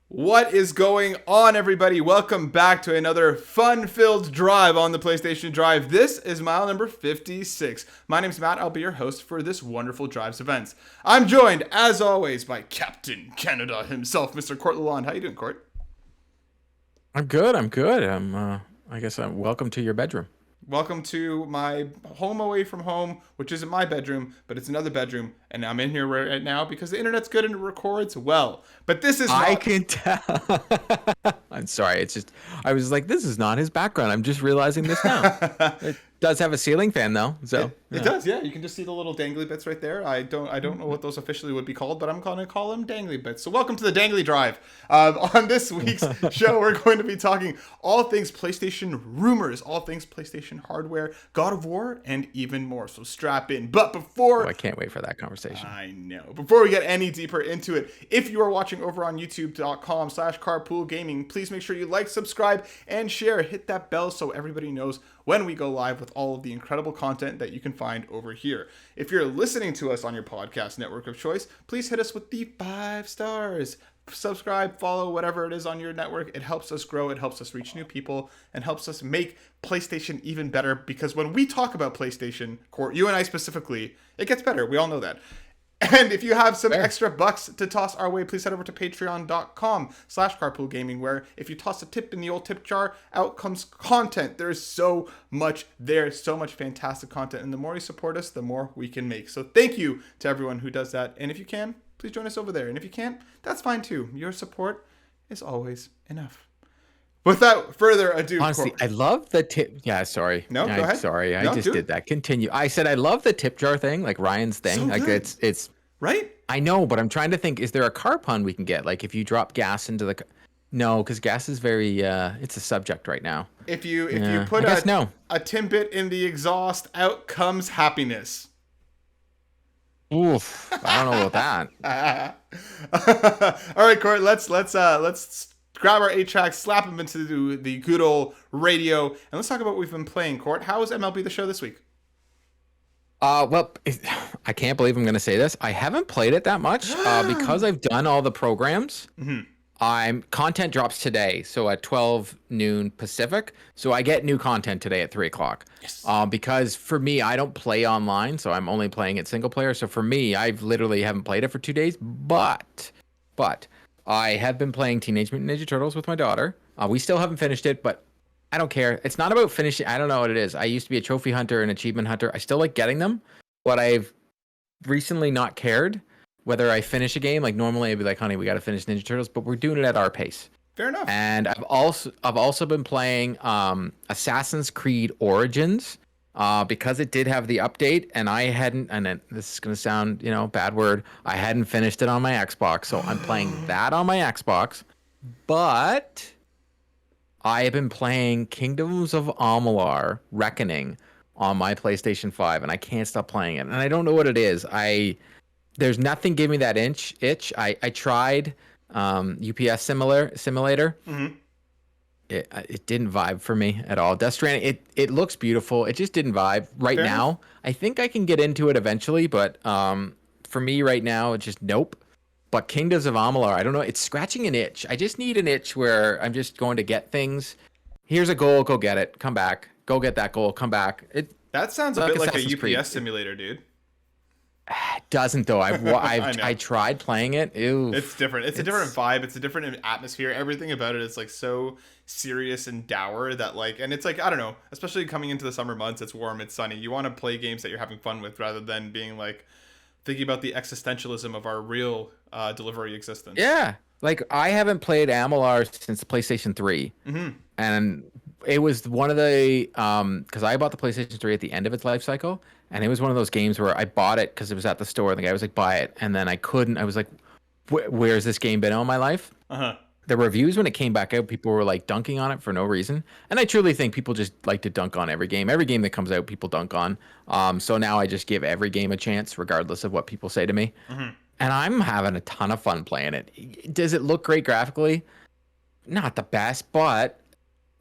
What is going on, everybody? Welcome back to another fun-filled drive on the PlayStation Drive. This is mile number 56. My name's Matt. I'll be your host for this wonderful Drives events. I'm joined, as always, by Captain Canada himself, Mr. Court Lalonde. How you doing, Court? I'm good. I guess I'm welcome to your bedroom. Welcome to my home away from home, which isn't my bedroom, but it's another bedroom, and I'm in here right now because the internet's good and it records well. But this is I not... can tell. I'm sorry. I was like, this is not his background. I'm just realizing this now. It does have a ceiling fan though. So it does, yeah. You can just see the little dangly bits right there. I don't know what those officially would be called, but I'm going to call them dangly bits. So welcome to the Dangly Drive. On this week's show, we're going to be talking all things PlayStation rumors, all things PlayStation hardware, God of War, and even more. So strap in. But before... I can't wait for that conversation. I know. Before we get any deeper into it, if you are watching over on youtube.com/carpool gaming, please make sure you like, subscribe, and share. Hit that bell so everybody knows when we go live with all of the incredible content that you can find over here. If you're listening to us on your podcast network of choice, please hit us with the 5 stars. Subscribe, follow, whatever it is on your network. It helps us grow, it helps us reach new people, and helps us make PlayStation even better, because when we talk about PlayStation, Court, you and I specifically, it gets better. We all know that. And if you have some extra bucks to toss our way, please head over to patreon.com/carpoolgaming, where if you toss a tip in the old tip jar, out comes content. There's so much there, so much fantastic content. And the more you support us, the more we can make. So thank you to everyone who does that. And if you can, please join us over there. And if you can't, that's fine too. Your support is always enough. Without further ado, honestly, I love the tip. Yeah, sorry. No, go ahead. Sorry, I just did that. Continue. I said I love the tip jar thing, like Ryan's thing. So like good. it's right. I know, but I'm trying to think. Is there a car pun we can get? Like if you drop gas into the. No, because gas is very. It's a subject right now. If you put a Timbit in the exhaust, out comes happiness. Oof, I don't know about that. All right, Court. Let's grab our 8-track, slap them into the good old radio, and let's talk about what we've been playing. Court, how was MLB The Show this week? Well, I can't believe I'm going to say this. I haven't played it that much because I've done all the programs. Mm-hmm. Content drops today, so at 12 noon Pacific. So I get new content today at 3 o'clock. Yes. Because for me, I don't play online, so I'm only playing it single player. So for me, I've literally haven't played it for 2 days, but I have been playing Teenage Mutant Ninja Turtles with my daughter. We still haven't finished it, but I don't care. It's not about finishing. I don't know what it is. I used to be a trophy hunter and achievement hunter. I still like getting them, but I've recently not cared whether I finish a game. Like normally I'd be like, honey, we got to finish Ninja Turtles, but we're doing it at our pace. Fair enough. And I've also been playing Assassin's Creed Origins because it did have the update, and I hadn't. And this is gonna sound, bad word. I hadn't finished it on my Xbox, so I'm playing that on my Xbox. But I have been playing Kingdoms of Amalur: Reckoning on my PlayStation 5, and I can't stop playing it. And I don't know what it is. There's nothing giving me that itch. I tried UPS Simulator. Mm-hmm. It didn't vibe for me at all. Death Stranding, it looks beautiful. It just didn't vibe right now. I think I can get into it eventually, but for me right now, it's just nope. But Kingdoms of Amalur, I don't know. It's scratching an itch. I just need an itch where I'm just going to get things. Here's a goal, go get it. Come back. Go get that goal, come back. That sounds a bit like a UPS simulator, dude. It doesn't though. I tried playing it. Ew. It's different. It's a different vibe. It's a different atmosphere. Everything about it is like so serious and dour that and it's like, I don't know, especially coming into the summer months, it's warm, it's sunny. You want to play games that you're having fun with rather than being like thinking about the existentialism of our real delivery existence. Yeah. Like I haven't played Amalur since the PlayStation 3. Mm-hmm. And it was one of the because I bought the PlayStation 3 at the end of its life cycle, and it was one of those games where I bought it because it was at the store, and the guy was like, buy it, and then I couldn't. I was like, where's this game been all my life? The reviews when it came back out, people were like dunking on it for no reason, and I truly think people just like to dunk on every game that comes out, people dunk on. So now I just give every game a chance regardless of what people say to me. Mm-hmm. And I'm having a ton of fun playing it. Does it look great graphically? Not the best, but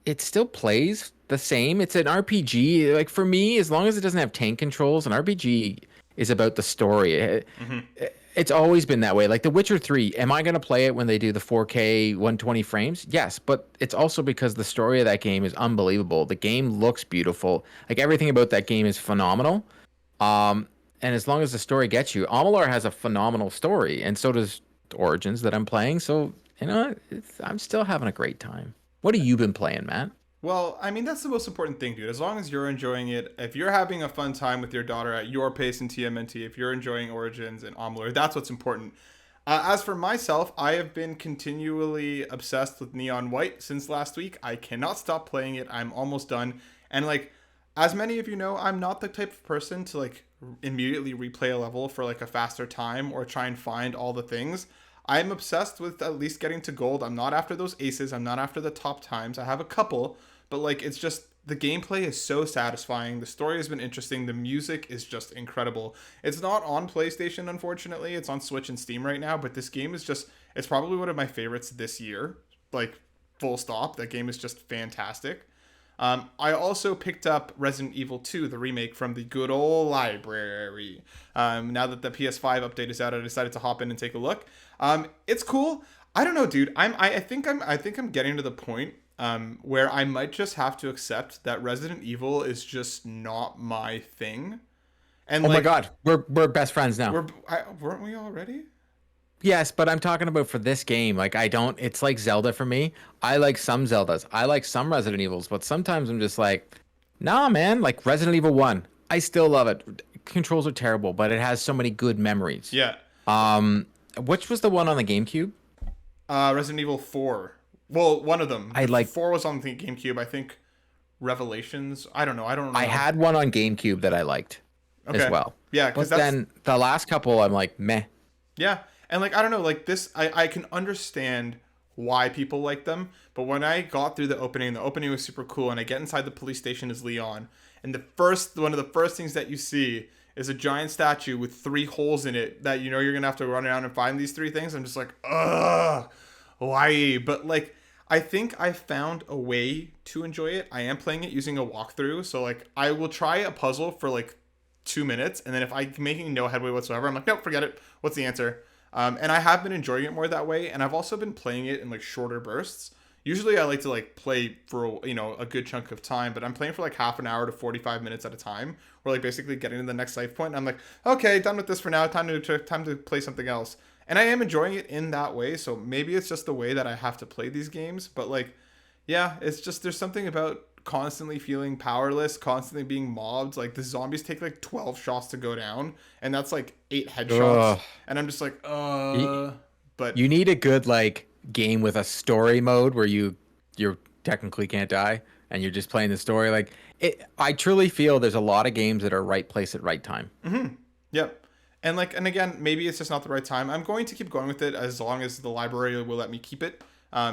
it still plays the same. It's an RPG. Like for me, as long as it doesn't have tank controls, an RPG is about the story. Mm-hmm. It's always been that way. Like The Witcher 3, am I going to play it when they do the 4K 120 frames? Yes, but it's also because the story of that game is unbelievable. The game looks beautiful. Like everything about that game is phenomenal. And as long as the story gets you, Amalur has a phenomenal story, and so does Origins that I'm playing. So, I'm still having a great time. What have you been playing, Matt? Well, I mean, that's the most important thing, dude. As long as you're enjoying it, if you're having a fun time with your daughter at your pace in TMNT, if you're enjoying Origins and Omlor, that's what's important. As for myself, I have been continually obsessed with Neon White since last week. I cannot stop playing it. I'm almost done. And, like, as many of you know, I'm not the type of person to, like, immediately replay a level for, like, a faster time or try and find all the things. I'm obsessed with at least getting to gold. I'm not after those aces. I'm not after the top times. I have a couple, but like it's just the gameplay is so satisfying. The story has been interesting. The music is just incredible. It's not on PlayStation, unfortunately. It's on Switch and Steam right now, but this game is just it's probably one of my favorites this year. Like full stop. That game is just fantastic. I also picked up Resident Evil 2, the remake from the good old library. Now that the PS5 update is out, I decided to hop in and take a look. It's cool. I don't know, dude. I think I'm getting to the point where I might just have to accept that Resident Evil is just not my thing. And oh my God, we're best friends now. Weren't we already? Yes, but I'm talking about for this game. Like it's like Zelda for me. I like some Zeldas. I like some Resident Evils, but sometimes I'm just like, nah, man. Like Resident Evil 1, I still love it. Controls are terrible, but it has so many good memories. Yeah. Which was the one on the GameCube? Resident Evil 4. Well, one of them. I like 4 was on the GameCube. I think Revelations. I don't know. I don't know. I had one on GameCube that I liked as well. Yeah, because then the last couple I'm like, meh. Yeah. And like I don't know, like this I can understand why people like them, but when I got through the opening was super cool, and I get inside the police station as Leon, and one of the first things that you see is a giant statue with 3 holes in it that you're gonna have to run around and find these 3 things. I'm just like, ugh, why? But like I think I found a way to enjoy it. I am playing it using a walkthrough, so like I will try a puzzle for like 2 minutes, and then if I'm making no headway whatsoever, I'm like, nope, forget it. What's the answer? And I have been enjoying it more that way, and I've also been playing it in like shorter bursts. Usually I like to like play for a good chunk of time, but I'm playing for like half an hour to 45 minutes at a time. We're like basically getting to the next save point, and I'm like, okay, done with this for now. Time to play something else. And I am enjoying it in that way. So maybe it's just the way that I have to play these games, but like, yeah, it's just there's something about constantly feeling powerless, constantly being mobbed. Like the zombies take like 12 shots to go down, and that's like 8 headshots. And I'm just like, but you need a good like game with a story mode where you technically can't die and you're just playing the story. Like I truly feel there's a lot of games that are right place at right time. Yep. And again, maybe it's just not the right time. I'm going to keep going with it as long as the library will let me keep it.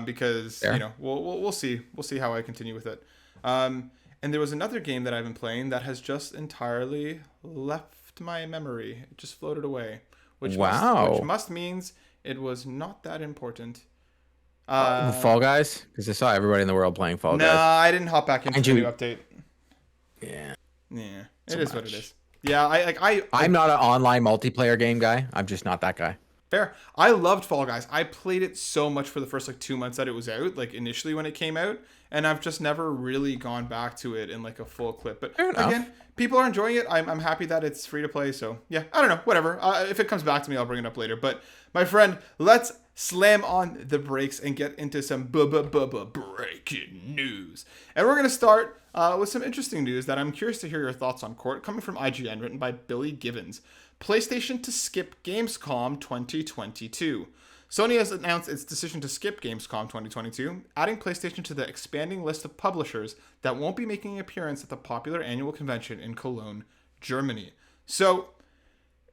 Because we'll see how I continue with it. And there was another game that I've been playing that has just entirely left my memory. It just floated away, which must means it was not that important. Fall Guys, because I saw everybody in the world playing Fall Guys. No, I didn't hop back into the new update. Yeah, it is what it is. Yeah, I'm not an online multiplayer game guy. I'm just not that guy. Fair. I loved Fall Guys. I played it so much for the first 2 months that it was out, like initially when it came out, and I've just never really gone back to it in like a full clip. But again, people are enjoying it. I'm happy that it's free to play. So yeah, I don't know, whatever. If it comes back to me, I'll bring it up later. But my friend, let's slam on the brakes and get into some breaking news. And we're gonna start with some interesting news that I'm curious to hear your thoughts on. Court, coming from IGN, written by Billy Givens. PlayStation to skip Gamescom 2022. Sony has announced its decision to skip Gamescom 2022, adding PlayStation to the expanding list of publishers that won't be making an appearance at the popular annual convention in Cologne, Germany. So,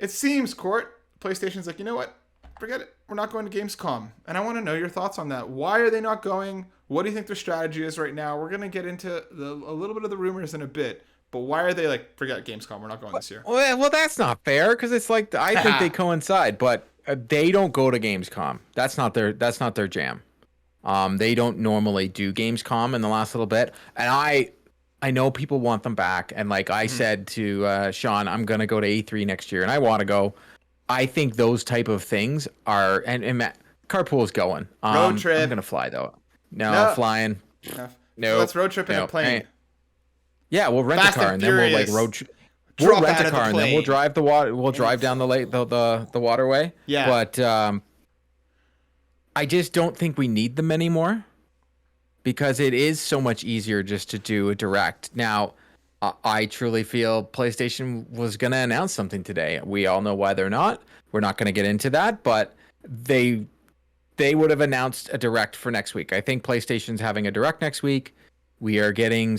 it seems, Court, PlayStation's like, you know what? Forget it. We're not going to Gamescom. And I want to know your thoughts on that. Why are they not going? What do you think their strategy is right now? We're going to get into a little bit of the rumors in a bit. But why are they like, forget Gamescom, we're not going this year? Well, that's not fair, because it's like, I think they coincide, but they don't go to Gamescom. That's not their jam. They don't normally do Gamescom in the last little bit. And I know people want them back. And like I said to Sean, I'm going to go to E3 next year, and I want to go. I think those type of things are, and Matt, Carpool's going. Road trip. I'm gonna fly though. No, I'm No. flying. No. So No, let's road trip in a plane. Yeah, we'll rent Fast a car and and then we'll like Furious. We'll Drop rent out a of the car and then we'll plane. drive the water. We'll drive down the lake, the waterway. Yeah. But I just don't think we need them anymore because it is so much easier just to do a direct. Now, I truly feel PlayStation was going to announce something today. We all know why they're not. We're not going to get into that, but they would have announced a direct for next week. I think PlayStation's having a direct next week. We are getting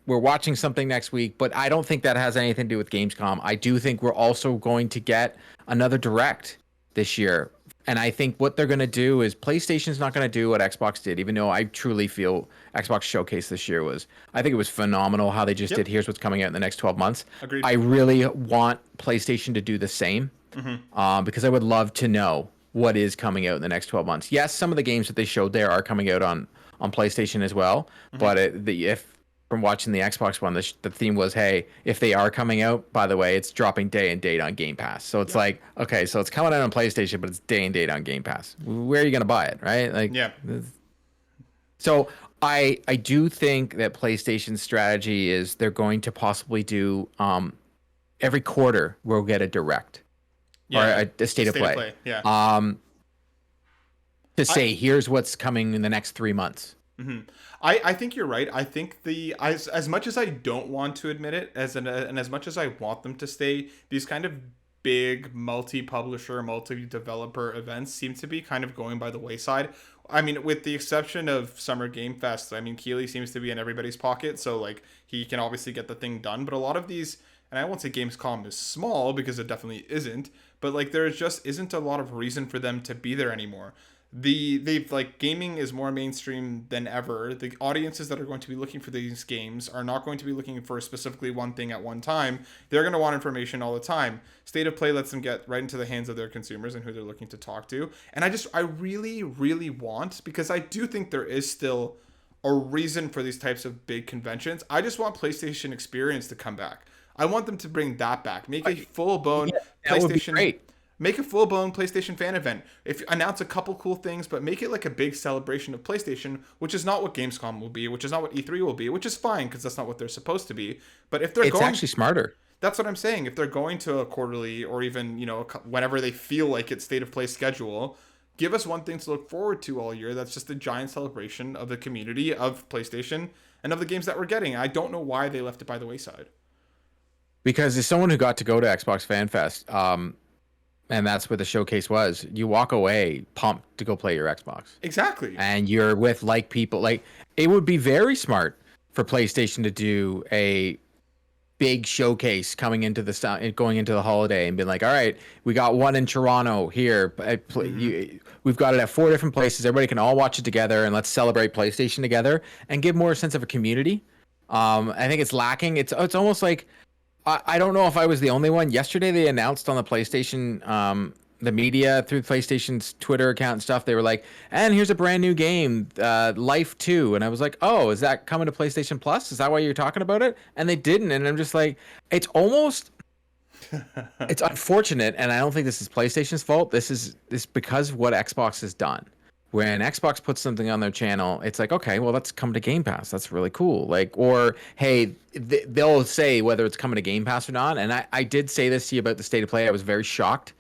we're watching something next week, but I don't think that has anything to do with Gamescom. I do think we're also going to get another direct this year. And I think what they're going to do is PlayStation's not going to do what Xbox did, even though I truly feel Xbox Showcase this year I think it was phenomenal how they just did, here's what's coming out in the next 12 months. Agreed. I really want PlayStation to do the same because I would love to know what is coming out in the next 12 months. Yes, some of the games that they showed there are coming out on PlayStation as well, but if from watching the Xbox one, the theme was, hey, if they are coming out, by the way, it's dropping day and date on Game Pass. So it's like, okay, so it's coming out on PlayStation, but it's day and date on Game Pass. Where are you going to buy it, right? Like, yeah. So I do think that PlayStation's strategy is they're going to possibly do every quarter we'll get a direct or a state of play. Yeah. To say, here's what's coming in the next 3 months. Mm-hmm. I think you're right. I think as much as I don't want to admit it, and as much as I want them to stay, these kind of big multi-publisher, multi-developer events seem to be kind of going by the wayside. I mean, with the exception of Summer Game Fest, I mean, Keighley seems to be in everybody's pocket, so like he can obviously get the thing done. But a lot of these, and I won't say Gamescom is small because it definitely isn't, but like there just isn't a lot of reason for them to be there anymore. They've like gaming is more mainstream than ever. The audiences that are going to be looking for these games are not going to be looking for specifically one thing at one time. They're going to want information all the time. State of Play lets them get right into the hands of their consumers and who they're looking to talk to. And I really, really want, because I do think there is still a reason for these types of big conventions. I just want PlayStation Experience to come back. I want them to bring that back. Make a full-blown that would be great. Make a full-blown PlayStation fan event. If announce a couple cool things, but make it like a big celebration of PlayStation, which is not what Gamescom will be, which is not what E3 will be, which is fine because that's not what they're supposed to be. But if it's actually smarter. That's what I'm saying. If they're going to a quarterly or even, whenever they feel like it's state of play schedule, give us one thing to look forward to all year. That's just a giant celebration of the community of PlayStation and of the games that we're getting. I don't know why they left it by the wayside. Because as someone who got to go to Xbox Fan Fest, and that's what the showcase was, you walk away pumped to go play your Xbox. Exactly. And you're with like people. Like, it would be very smart for PlayStation to do a big showcase going into the holiday and be like, all right, we got one in Toronto here. We've got it at 4 different places. Everybody can all watch it together and let's celebrate PlayStation together and give more sense of a community. I think it's lacking. It's almost like, I don't know if I was the only one. Yesterday, they announced on the PlayStation, the media through PlayStation's Twitter account and stuff. They were like, and here's a brand new game, Life 2. And I was like, oh, is that coming to PlayStation Plus? Is that why you're talking about it? And they didn't. And I'm just like, it's unfortunate. And I don't think this is PlayStation's fault. This is because of what Xbox has done. When Xbox puts something on their channel, it's like, okay, well, that's come to Game Pass. That's really cool. Like, or, hey, they'll say whether it's coming to Game Pass or not. And I did say this to you about the State of Play. I was very shocked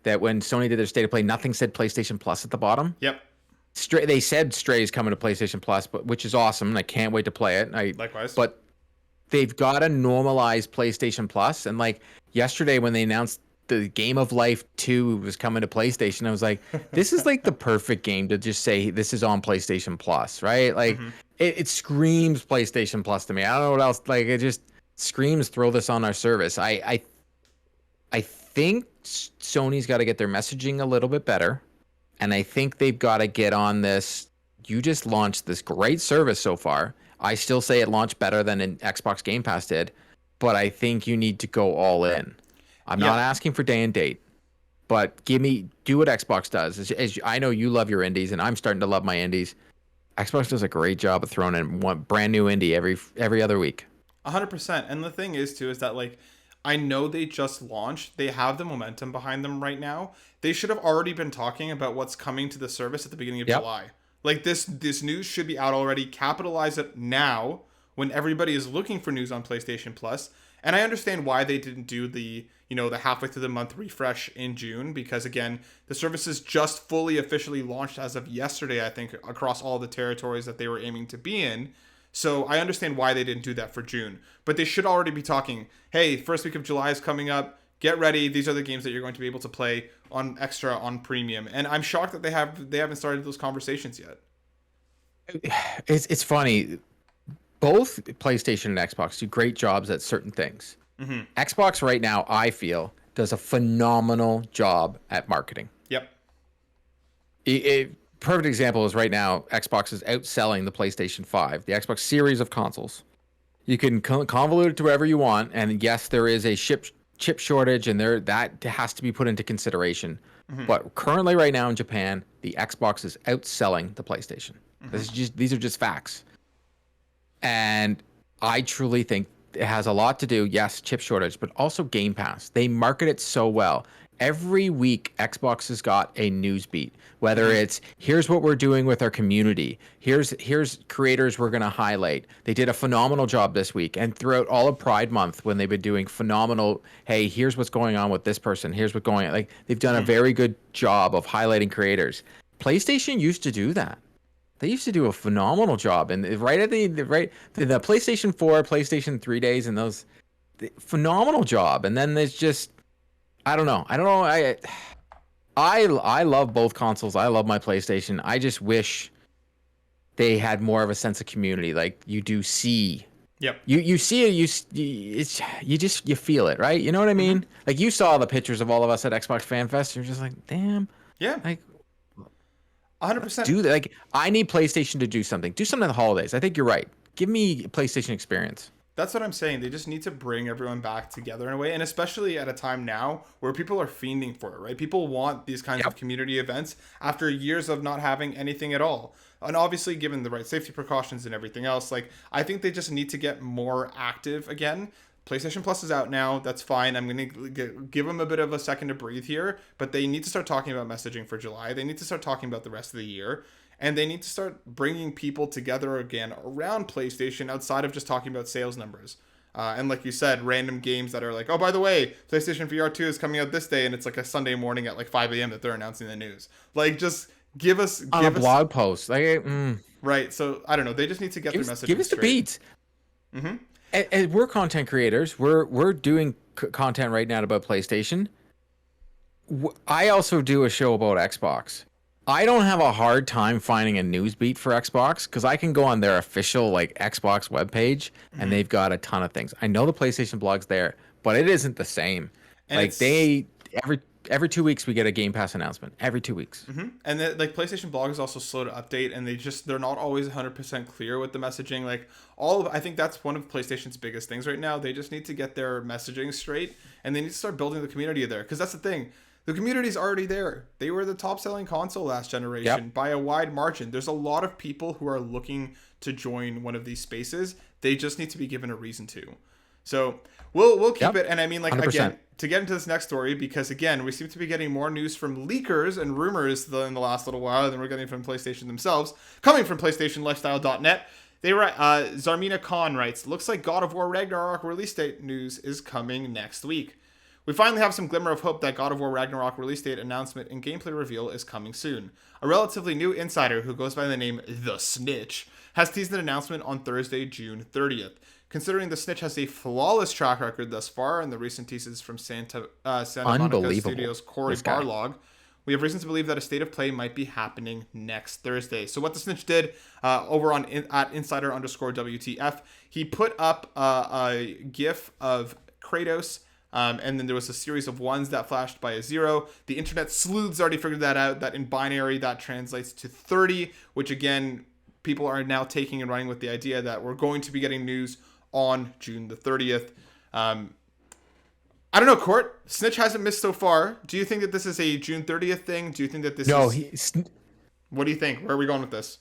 that when Sony did their State of Play, nothing said PlayStation Plus at the bottom. Yep. They said Stray is coming to PlayStation Plus, which is awesome. And I can't wait to play it. Likewise. But they've got to normalize PlayStation Plus. And like yesterday when they announced the Game of Life 2 was coming to PlayStation, I was like, this is like the perfect game to just say this is on PlayStation Plus, right? Like it screams PlayStation Plus to me. I don't know what else. Like, it just screams throw this on our service. I think Sony's got to get their messaging a little bit better, and I think they've got to get on this. You just launched this great service so far. I still say it launched better than an Xbox Game Pass did, but I think you need to go all in. I'm not asking for day and date, but do what Xbox does. As I know you love your indies, and I'm starting to love my indies. Xbox does a great job of throwing in one brand new indie every other week. 100%. And the thing is, too, is that like I know they just launched. They have the momentum behind them right now. They should have already been talking about what's coming to the service at the beginning of Yep. July. Like this news should be out already. Capitalize it now when everybody is looking for news on PlayStation Plus. And I understand why they didn't do the, the halfway through the month refresh in June, because again, the service is just fully officially launched as of yesterday, I think, across all the territories that they were aiming to be in. So I understand why they didn't do that for June, but they should already be talking, hey, first week of July is coming up. Get ready. These are the games that you're going to be able to play on extra, on premium. And I'm shocked that they haven't started those conversations yet. It's funny. Both PlayStation and Xbox do great jobs at certain things. Mm-hmm. Xbox right now, I feel, does a phenomenal job at marketing. Yep. Perfect example is right now, Xbox is outselling the PlayStation 5, the Xbox series of consoles. You can convolute it to wherever you want, and yes, there is a chip shortage, and that has to be put into consideration. Mm-hmm. But currently, right now in Japan, the Xbox is outselling the PlayStation. Mm-hmm. These are just facts. And I truly think it has a lot to do, yes, chip shortage, but also Game Pass. They market it so well. Every week, Xbox has got a news beat, whether it's here's what we're doing with our community. Here's creators we're going to highlight. They did a phenomenal job this week. And throughout all of Pride Month, when they've been doing phenomenal, hey, here's what's going on with this person. Here's what's going on. Like, they've done a very good job of highlighting creators. PlayStation used to do that. They used to do a phenomenal job, and right at the PlayStation 4, PlayStation 3 days, and those phenomenal job. And then there's just, I don't know. I love both consoles. I love my PlayStation. I just wish they had more of a sense of community, like you do see. Yep. You see it. You feel it, right? You know what I mean? Mm-hmm. Like, you saw the pictures of all of us at Xbox Fan Fest. You're just like, damn. Yeah. Like, 100%. Do that. Like, I need PlayStation to do something. Do something in the holidays. I think you're right. Give me a PlayStation experience. That's what I'm saying. They just need to bring everyone back together in a way, and especially at a time now where people are fiending for it, right? People want these kinds of community events after years of not having anything at all. And obviously, given the right safety precautions and everything else, like, I think they just need to get more active again. PlayStation Plus is out now. That's fine. I'm going to give them a bit of a second to breathe here, but they need to start talking about messaging for July. They need to start talking about the rest of the year, and they need to start bringing people together again around PlayStation outside of just talking about sales numbers. And like you said, random games that are like, oh, by the way, PlayStation VR 2 is coming out this day, and it's like a Sunday morning at like 5 a.m. that they're announcing the news. Like, just give us a blog post. Like, right. So I don't know. They just need to get their message. Give us straight. The beats. Mm-hmm. And we're content creators. We're doing content right now about PlayStation. I also do a show about Xbox. I don't have a hard time finding a news beat for Xbox because I can go on their official like Xbox webpage and they've got a ton of things. I know the PlayStation blog's there, but it isn't the same. And like, every 2 weeks we get a Game Pass announcement. Every 2 weeks. Mm-hmm. And like PlayStation blog is also slow to update, and they're not always 100% clear with the messaging. Like, I think that's one of PlayStation's biggest things right now. They just need to get their messaging straight, and they need to start building the community there. Because that's the thing. The community's already there. They were the top selling console last generation by a wide margin. There's a lot of people who are looking to join one of these spaces. They just need to be given a reason to. So we'll keep it. And I mean, like, 100%. Again, to get into this next story, because again, we seem to be getting more news from leakers and rumors in the last little while than we're getting from PlayStation themselves. Coming from PlayStationLifestyle.net, they write, Zarmina Khan writes, looks like God of War Ragnarok release date news is coming next week. We finally have some glimmer of hope that God of War Ragnarok release date announcement and gameplay reveal is coming soon. A relatively new insider who goes by the name The Snitch has teased an announcement on Thursday, June 30th. Considering The Snitch has a flawless track record thus far and the recent teases from Santa Monica Studios' Cory Barlog, we have reason to believe that a state of play might be happening next Thursday. So what The Snitch did over on at insider_WTF, he put up a GIF of Kratos, and then there was a series of ones that flashed by a 0. The internet sleuths already figured that out, that in binary that translates to 30, which again, people are now taking and running with the idea that we're going to be getting news on June the 30th. I don't know, Court. Snitch hasn't missed so far. Do you think that this is a June 30th thing? Do you think that this is... What do you think? Where are we going with this?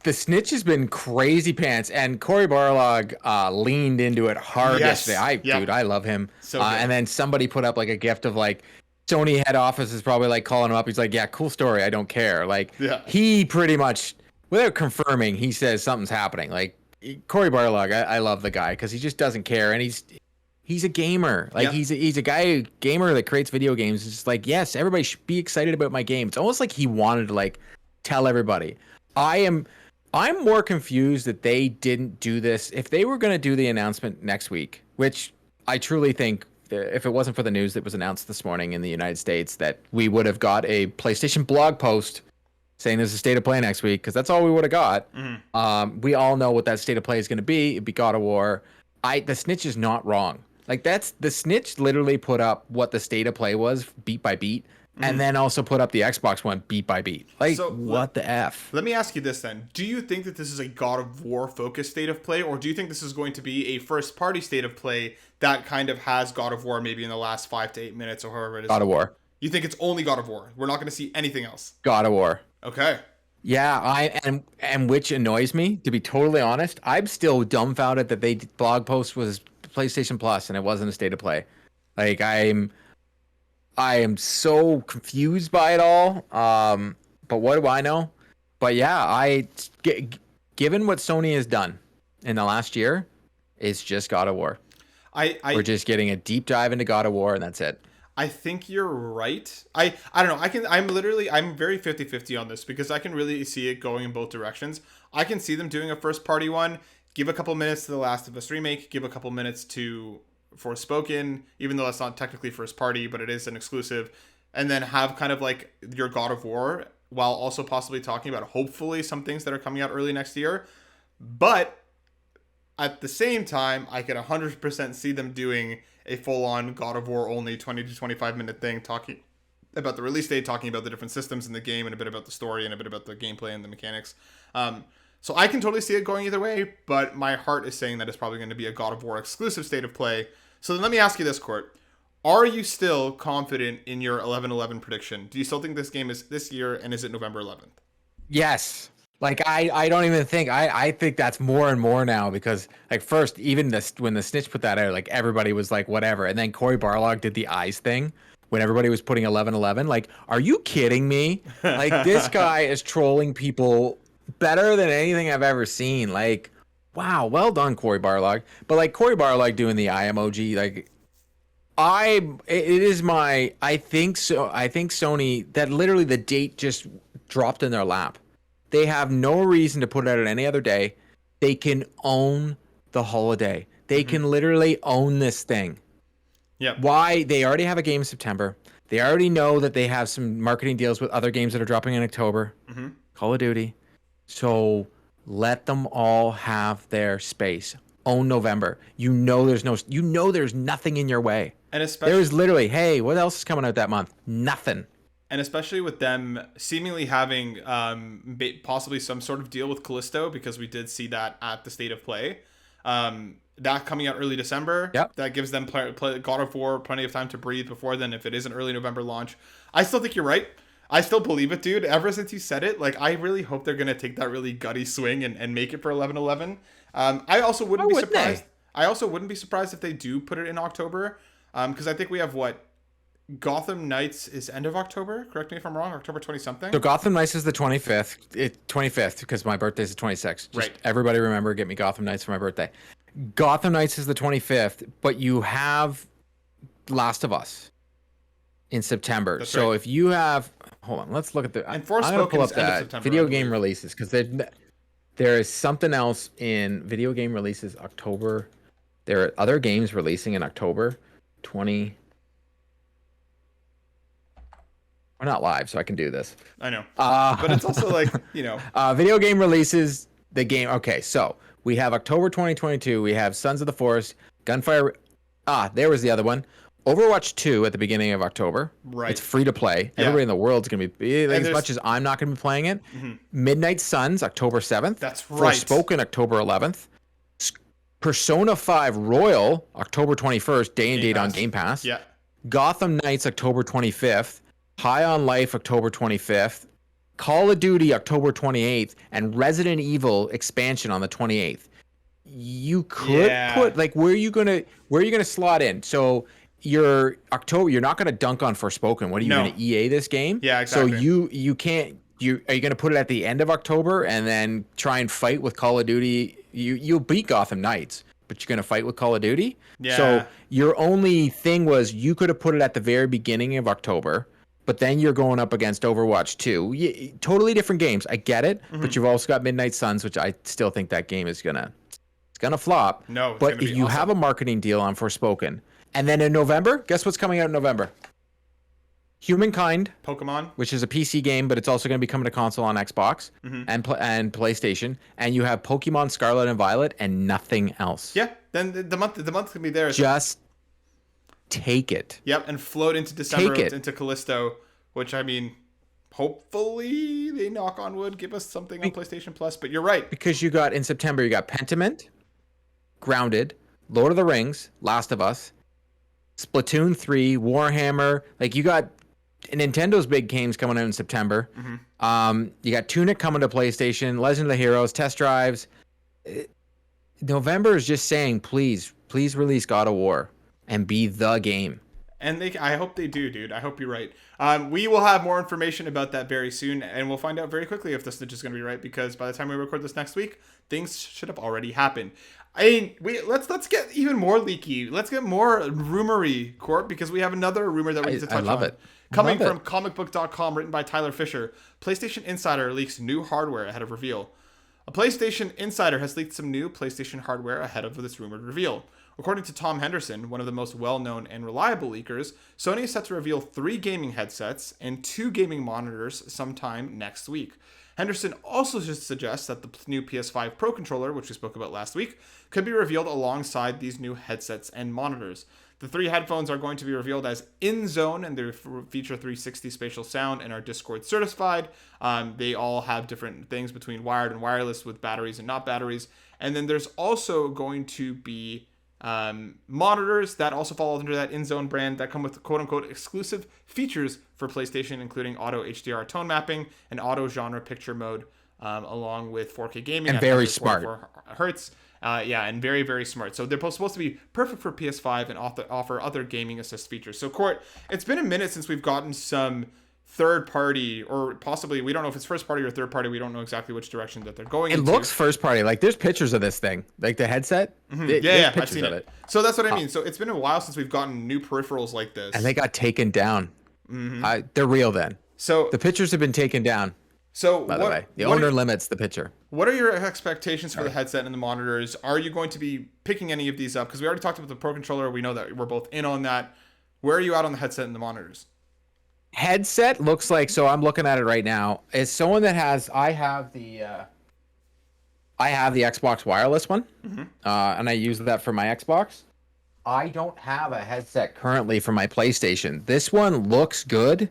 the snitch has been crazy pants, and Cory Barlog leaned into it hard yesterday. Dude, I love him. So good. And then somebody put up like a gift of like Sony head office is probably like calling him up. He's like, yeah, cool story. I don't care. Like he pretty much, without confirming, he says something's happening. Like Cory Barlog, I love the guy because he just doesn't care, and he's a gamer. Like he's a gamer that creates video games. It's just like, yes, everybody should be excited about my game. It's almost like he wanted to like tell everybody. I'm more confused that they didn't do this. If they were going to do the announcement next week, which I truly think, if it wasn't for the news that was announced this morning in the United States, that we would have got a PlayStation blog post saying there's a state of play next week, because that's all we would have got. We all know what that state of play is going to be. It'd be God of War. The snitch is not wrong. Like the snitch literally put up what the state of play was beat by beat. And then also put up the Xbox One beat by beat. Like, so, what the F? Let me ask you this then. Do you think that this is a God of War focused state of play, or do you think this is going to be a first party state of play that kind of has God of War maybe in the last 5 to 8 minutes or however it is? God of War. You think it's only God of War? We're not going to see anything else? God of War. Okay. Yeah, and which annoys me, to be totally honest. I'm still dumbfounded that they blog post was PlayStation Plus and it wasn't a state of play. Like, I am so confused by it all. But what do I know? But yeah, given what Sony has done in the last year, it's just God of War. We're just getting a deep dive into God of War, and that's it. I think you're right. I don't know. I'm very 50-50 on this, because I can really see it going in both directions. I can see them doing a first party one, give a couple minutes to The Last of Us remake, give a couple minutes to Forspoken, even though that's not technically first party, but it is an exclusive, and then have kind of like your God of War, while also possibly talking about hopefully some things that are coming out early next year. But at the same time, I can 100% see them doing a full-on God of War only 20 to 25 minute thing, talking about the release date, talking about the different systems in the game, and a bit about the story, and a bit about the gameplay and the mechanics. So I can totally see it going either way, but my heart is saying that it's probably going to be a God of War exclusive state of play. So then let me ask you this, Court. Are you still confident in your 11/11 prediction? Do you still think this game is this year, and is it November 11th? Yes. Like, I don't even think, I think that's more and more now, because like first, even when the snitch put that out, like everybody was like, whatever. And then Cory Barlog did the eyes thing when everybody was putting 11/11. Like, are you kidding me? Like, this guy is trolling people better than anything I've ever seen. Like, wow, well done, Cory Barlog. But like Cory Barlog doing the eye emoji, like I think Sony, that literally the date just dropped in their lap. They have no reason to put it out on any other day. They can own the holiday. They can literally own this thing. Yeah. Why? They already have a game in September. They already know that they have some marketing deals with other games that are dropping in October. Call of Duty. So let them all have their space. Own November. There's nothing in your way. And especially, there's literally, hey, what else is coming out that month? Nothing. And especially with them seemingly having possibly some sort of deal with Callisto, because we did see that at the State of Play. That coming out early December. Yep. That gives them God of War plenty of time to breathe before then, if it is an early November launch. I still think you're right. I still believe it, dude. Ever since you said it, like, I really hope they're going to take that really gutty swing and make it for 11/11. I also wouldn't be surprised. I also wouldn't be surprised if they do put it in October. Because I think we have Gotham Knights is end of October. Correct me if I'm wrong. October 20 something. So Gotham Knights is the 25th. 25th, because my birthday is the 26th. Just right. Everybody remember, get me Gotham Knights for my birthday. Gotham Knights is the 25th, but you have Last of Us in September. That's so right. If you have, hold on, let's look at the. And I'm gonna pull up that September, video game releases, because there is something else in video game releases October. There are other games releasing in October 20. We're not live, so I can do this. I know. But it's also like, video game releases, the game. Okay, so we have October 2022. We have Sons of the Forest, Gunfire. There was the other one. Overwatch 2 at the beginning of October. Right. It's free to play. Yeah. Everybody in the world's going to be, as much as I'm not going to be playing it. Midnight Suns, October 7th. That's right. Forspoken, October 11th. Persona 5 Royal, October 21st, day and date on Game Pass. Yeah. Gotham Knights, October 25th. High on Life, October 25th. Call of Duty October 28th, and Resident Evil expansion on the 28th. You could put like where are you gonna slot in? So you're not gonna dunk on Forspoken. What are you gonna EA this game? Yeah, exactly. So you can't are you gonna put it at the end of October and then try and fight with Call of Duty? You'll beat Gotham Knights, but you're gonna fight with Call of Duty? Yeah. So your only thing was you could have put it at the very beginning of October. But then you're going up against Overwatch 2. Totally different games. I get it. But you've also got Midnight Suns, which I still think that game is gonna flop. No, but if you have a marketing deal on Forspoken, and then in November, guess what's coming out in November? Humankind, Pokemon, which is a PC game, but it's also going to be coming to console on Xbox and PlayStation. And you have Pokemon Scarlet and Violet, and nothing else. Yeah, then the month can be there. Just take it. Yep, and float into December into Callisto, which I mean, hopefully they knock on wood give us something on PlayStation Plus. But you're right, because you got in September you got Pentiment, Grounded, Lord of the Rings, Last of Us, Splatoon 3, Warhammer. Like you got Nintendo's big games coming out in September. You got Tunic coming to PlayStation, Legend of the Heroes, Test Drives. November is just saying, please release God of War and be the game. And I hope they do, dude. I hope you're right. We will have more information about that very soon, and we'll find out very quickly if this is just going to be right, because by the time we record this next week, things should have already happened. I mean, let's get even more leaky. Let's get more rumory, Court, because we have another rumor that we need to touch on. I love it. Coming from comicbook.com, written by Tyler Fisher, PlayStation Insider leaks new hardware ahead of reveal. A PlayStation Insider has leaked some new PlayStation hardware ahead of this rumored reveal. According to Tom Henderson, one of the most well-known and reliable leakers, Sony is set to reveal 3 gaming headsets and 2 gaming monitors sometime next week. Henderson also just suggests that the new PS5 Pro controller, which we spoke about last week, could be revealed alongside these new headsets and monitors. The 3 headphones are going to be revealed as in-zone, and they feature 360 spatial sound and are Discord certified. They all have different things between wired and wireless with batteries and not batteries. And then there's also going to be monitors that also fall under that in-zone brand that come with quote-unquote exclusive features for PlayStation, including auto HDR tone mapping and auto genre picture mode, along with 4K gaming and very smart hertz. And very, very smart. So they're supposed to be perfect for PS5 and offer other gaming assist features. So Court, it's been a minute since we've gotten some third party, or possibly, we don't know if it's first party or third party. We don't know exactly which direction that they're going into. It looks first party. Like there's pictures of this thing, like the headset. I've seen it. So that's what I mean. So it's been a while since we've gotten new peripherals like this. And they got taken down. They're real then. So the pictures have been taken down. So by the way, the owner limits the picture. What are your expectations for the headset and the monitors? Are you going to be picking any of these up? Because we already talked about the Pro Controller. We know that we're both in on that. Where are you at on the headset and the monitors? Headset looks like, so I'm looking at it right now. As someone that has, I have the Xbox wireless one, and I use that for my Xbox. I don't have a headset currently for my PlayStation. This one looks good.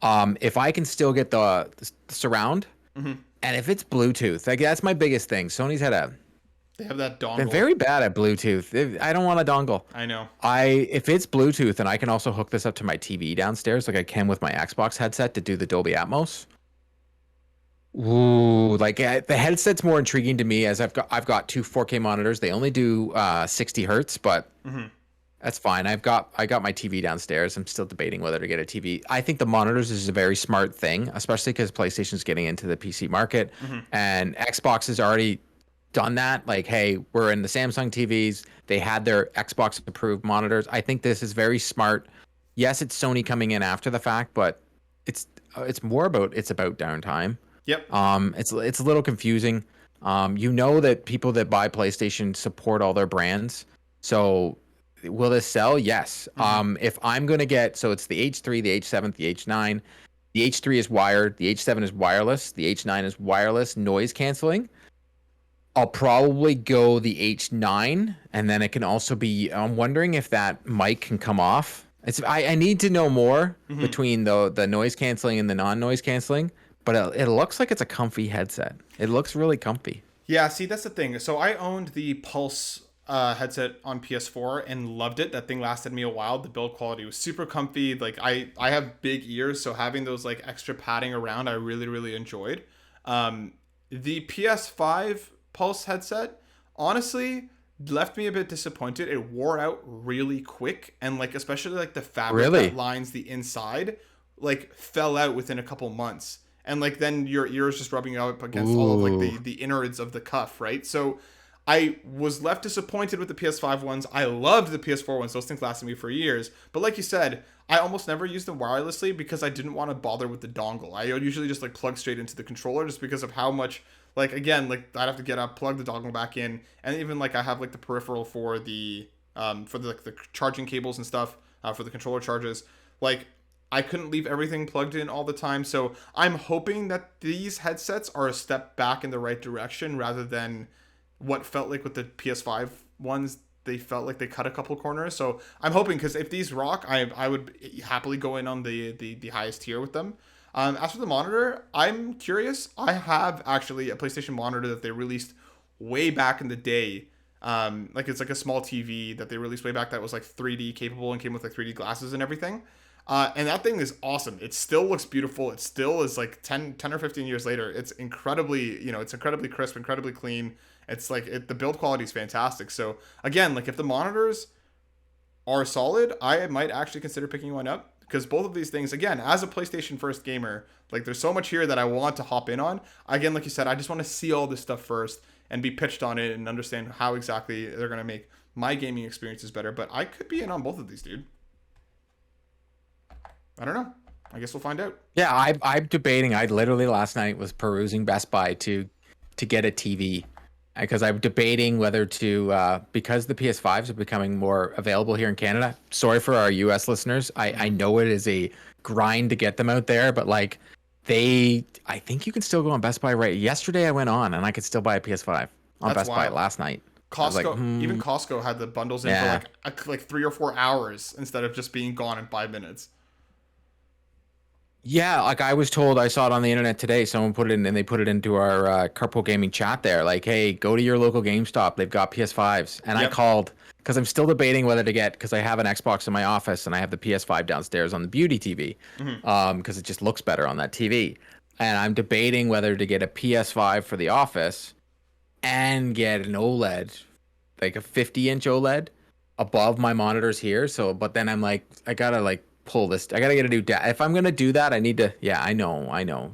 If I can still get the surround, and if it's Bluetooth, like that's my biggest thing. Sony's they have that dongle. They're very bad at Bluetooth. I don't want a dongle. I know. If it's Bluetooth and I can also hook this up to my TV downstairs, like I can with my Xbox headset to do the Dolby Atmos. Ooh, like the headset's more intriguing to me, as I've got 2 4K monitors. They only do 60 hertz, but that's fine. I got my TV downstairs. I'm still debating whether to get a TV. I think the monitors is a very smart thing, especially because PlayStation's getting into the PC market, and Xbox has already done that. Like, hey, we're in the Samsung TVs. They had their Xbox approved monitors. I think this is very smart. Yes, it's Sony coming in after the fact, but it's about downtime. Yep. It's a little confusing. You know that people that buy PlayStation support all their brands. So will this sell? Yes. If I'm going to get, so it's the H3, the H7, the H9. The H3 is wired. The H7 is wireless. The H9 is wireless noise canceling. I'll probably go the H9, and then it can also be, I'm wondering if that mic can come off. I need to know more between the noise canceling and the non-noise canceling, but it looks like it's a comfy headset. It looks really comfy. Yeah, see, that's the thing. So I owned the Pulse headset on PS4 and loved it. That thing lasted me a while. The build quality was super comfy. Like I have big ears, so having those like extra padding around, I really really enjoyed. The PS5 Pulse headset, honestly, left me a bit disappointed. It wore out really quick, and like especially like the fabric that lines the inside, like fell out within a couple months, and like then your ears just rubbing up against all of like the innards of the cuff, right? So I was left disappointed with the PS5 ones. I loved the PS4 ones. Those things lasted me for years. But like you said, I almost never used them wirelessly because I didn't want to bother with the dongle. I usually just like plug straight into the controller just because of how much, like, again, like I'd have to get up, plug the dongle back in. And even like I have like the peripheral for the like the charging cables and stuff for the controller charges. Like I couldn't leave everything plugged in all the time. So I'm hoping that these headsets are a step back in the right direction rather than what felt like with the PS5 ones, they felt like they cut a couple corners. So I'm hoping, because if these rock, I would happily go in on the highest tier with them. As for the monitor, I'm curious. I have actually a PlayStation monitor that they released way back in the day. Like it's like a small TV that they released way back that was like 3D capable and came with like 3D glasses and everything. And that thing is awesome. It still looks beautiful. It still is like 10 or 15 years later. It's incredibly, it's incredibly crisp, incredibly clean. It's like the build quality is fantastic. So again, like if the monitors are solid, I might actually consider picking one up, because both of these things, again, as a PlayStation first gamer, like there's so much here that I want to hop in on. Again, like you said, I just want to see all this stuff first and be pitched on it and understand how exactly they're going to make my gaming experiences better. But I could be in on both of these, dude. I don't know. I guess we'll find out. Yeah, I'm debating. I literally last night was perusing Best Buy to get a TV, because I'm debating whether to, because the PS5s are becoming more available here in Canada. Sorry for our US listeners. I know it is a grind to get them out there, but like I think you can still go on Best Buy right. Yesterday I went on and I could still buy a PS5 on Best Buy last night. Costco, even Costco had the bundles in for like 3 or 4 hours instead of just being gone in 5 minutes. Yeah, like I was told, I saw it on the internet today. Someone put it in, and they put it into our Carpool Gaming chat there. Like, hey, go to your local GameStop. They've got PS5s. And I called because I'm still debating whether to get, because I have an Xbox in my office and I have the PS5 downstairs on the beauty TV, because it just looks better on that TV. And I'm debating whether to get a PS5 for the office and get an OLED, like a 50-inch OLED above my monitors here. So, but then I'm like, I gotta like pull this. I gotta get a new if I'm gonna do that, I need to. Yeah, I know.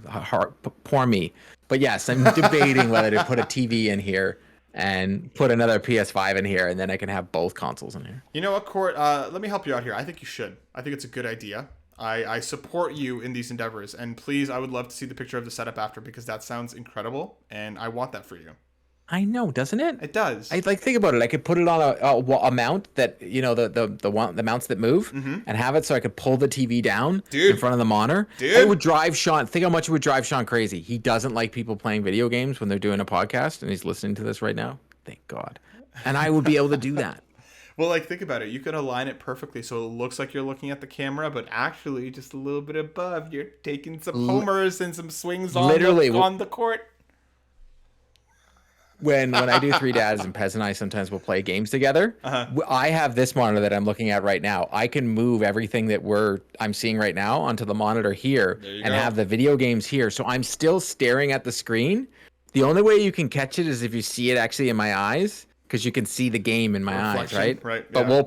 Poor me. But yes, I'm debating whether to put a TV in here and put another PS5 in here, and then I can have both consoles in here. You know what, Court? Let me help you out here. I think you should. I think it's a good idea. I support you in these endeavors, and please, I would love to see the picture of the setup after, because that sounds incredible, and I want that for you. I know, doesn't it? It does. I like think about it. I could put it on a mount that, the mounts that move, and have it so I could pull the TV down in front of the monitor. Dude, it would drive Sean. Think how much it would drive Sean crazy. He doesn't like people playing video games when they're doing a podcast, and he's listening to this right now. Thank God. And I would be able to do that. Well, like, think about it. You could align it perfectly so it looks like you're looking at the camera, but actually just a little bit above. You're taking some homers and some swings on the court. When I do Three Dads, and Pez and I sometimes will play games together, I have this monitor that I'm looking at right now. I can move everything that I'm seeing right now onto the monitor here and have the video games here. So I'm still staring at the screen. The only way you can catch it is if you see it actually in my eyes, because you can see the game in my eyes, right? Right. Yeah. But we'll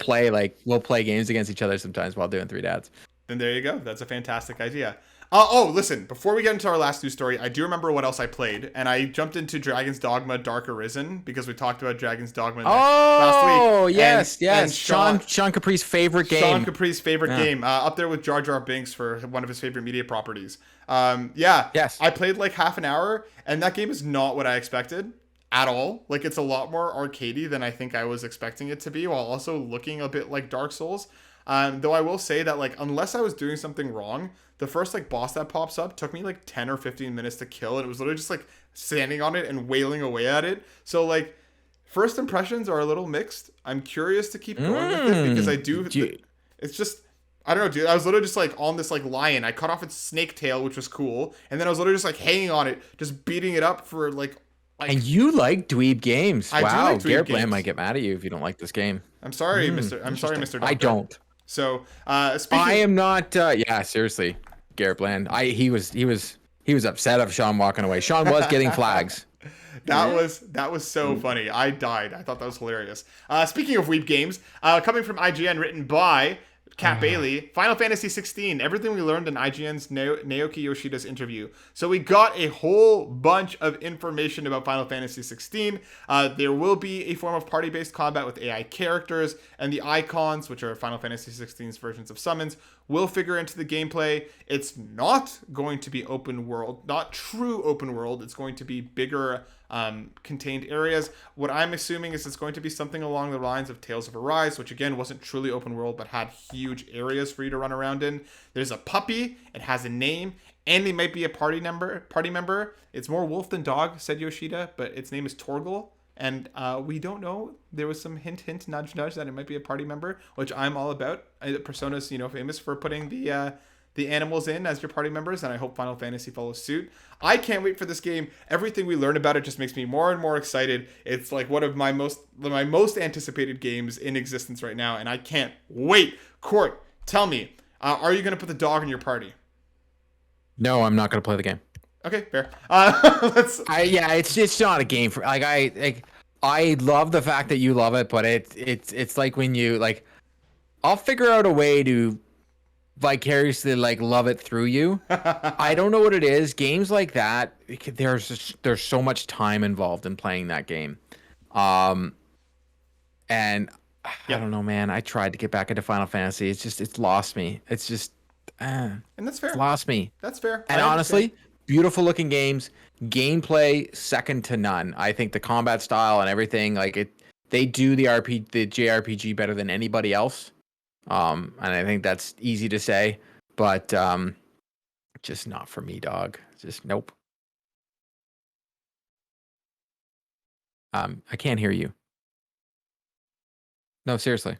play games against each other sometimes while doing Three Dads. Then there you go. That's a fantastic idea. Listen, before we get into our last news story, I do remember what else I played, and I jumped into Dragon's Dogma Dark Arisen, because we talked about Dragon's Dogma last week. Oh, yes. And Sean Capri's favorite game. Sean Capri's favorite game, up there with Jar Jar Binks for one of his favorite media properties. Yes. I played like half an hour, and that game is not what I expected at all. Like, it's a lot more arcadey than I think I was expecting it to be, while also looking a bit like Dark Souls. Though I will say that, like, unless I was doing something wrong, the first like boss that pops up took me like 10 or 15 minutes to kill, and it was literally just like standing on it and wailing away at it. So like, first impressions are a little mixed. I'm curious to keep going with it, because I do. It's just, I don't know, dude. I was literally just like on this like lion. I cut off its snake tail, which was cool, and then I was literally just like hanging on it, just beating it up for like And you like dweeb games. I do Wow. like dweeb Garrett Bland might games. get mad at you if you don't like this game. I'm sorry, Interesting. Mr. I Doctor. don't. So, I speaking, am not. Yeah, seriously, Garrett Bland. He was upset of Sean walking away. Sean was getting flags. that was so funny. I died. I thought that was hilarious. Speaking of weeb games, coming from IGN, written by Kat Bailey, Final Fantasy 16. Everything we learned in IGN's Naoki Yoshida's interview. So we got a whole bunch of information about Final Fantasy 16. There will be a form of party-based combat with AI characters, and the icons, which are Final Fantasy 16's versions of summons, will figure into the gameplay. It's not going to be open world, not true open world. It's going to be bigger contained areas. What I'm assuming is it's going to be something along the lines of Tales of Arise, which again wasn't truly open world but had huge areas for you to run around in. There's a puppy, it has a name, and they might be a party member. It's more wolf than dog, said Yoshida, but its name is Torgal. And we don't know. There was some hint, nudge, that it might be a party member, which I'm all about. Persona's, famous for putting the animals in as your party members, and I hope Final Fantasy follows suit. I can't wait for this game. Everything we learn about it just makes me more and more excited. It's like one of my most anticipated games in existence right now, and I can't wait. Court, tell me, are you going to put the dog in your party? No, I'm not going to play the game. Okay, fair. It's not a game for I love the fact that you love it, but it's like when you like, I'll figure out a way to vicariously love it through you. I don't know what it is. Games like that, there's so much time involved in playing that game, and I don't know, man. I tried to get back into Final Fantasy. It's lost me. It's just, and that's fair. It's lost me. That's fair. And honestly, beautiful looking games, gameplay second to none. I think the combat style and everything, they do the JRPG better than anybody else. And I think that's easy to say, but just not for me, dog. Just nope. I can't hear you. No, seriously.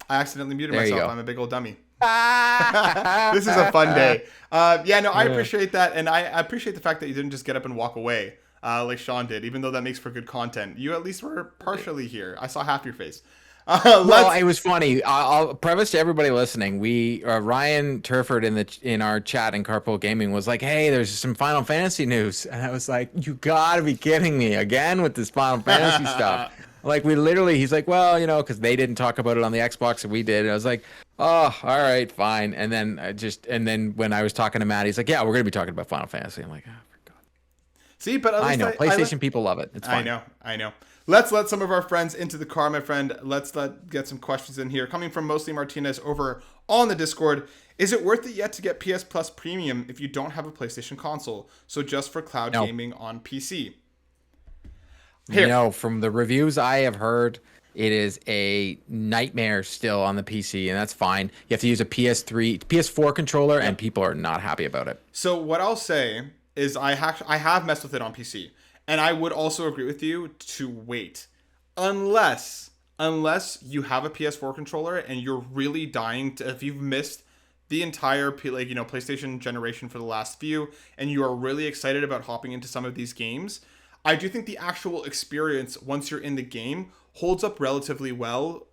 I accidentally muted myself. I'm a big old dummy. This is a fun day. I appreciate that, and I appreciate the fact that you didn't just get up and walk away like Sean did, even though that makes for good content. You at least were partially here. I saw half your face. Well, it was funny. I'll preface to everybody listening. Ryan Turford in our chat in Carpool Gaming was like, "Hey, there's some Final Fantasy news," and I was like, "You gotta be kidding me again with this Final Fantasy stuff." He's like, "Well, because they didn't talk about it on the Xbox and we did." And I was like, "Oh, all right, fine." And then when I was talking to Matt, he's like, "Yeah, we're gonna be talking about Final Fantasy." I'm like, "Oh, for God." See, but at least I know PlayStation people love it. It's fine. I know. Let's let some of our friends into the car, my friend. Let's get some questions in here. Coming from Mostly Martinez over on the Discord. Is it worth it yet to get PS Plus Premium if you don't have a PlayStation console? So just for cloud gaming on PC? From the reviews I have heard, it is a nightmare still on the PC, and that's fine. You have to use a PS4 controller, and people are not happy about it. So what I'll say is I have messed with it on PC. And I would also agree with you to wait. Unless you have a PS4 controller and you're really dying to, if you've missed the entire PlayStation generation for the last few and you are really excited about hopping into some of these games, I do think the actual experience once you're in the game holds up relatively well.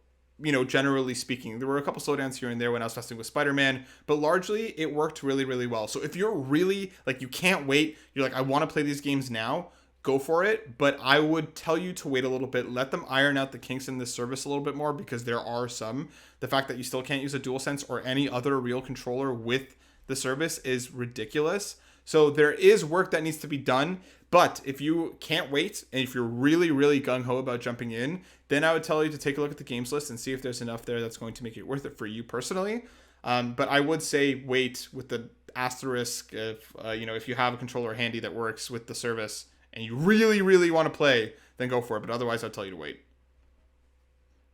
Generally speaking, there were a couple slowdowns here and there when I was testing with Spider-Man, but largely it worked really, really well. So if you're really you can't wait, you're like, I want to play these games now, go for it. But I would tell you to wait a little bit, let them iron out the kinks in this service a little bit more, because there are some. The fact that you still can't use a DualSense or any other real controller with the service is ridiculous. So there is work that needs to be done. But if you can't wait, and if you're really, really gung-ho about jumping in, then I would tell you to take a look at the games list and see if there's enough there that's going to make it worth it for you personally. But I would say wait with the asterisk if you have a controller handy that works with the service and you really, really want to play, then go for it. But otherwise, I'll tell you to wait.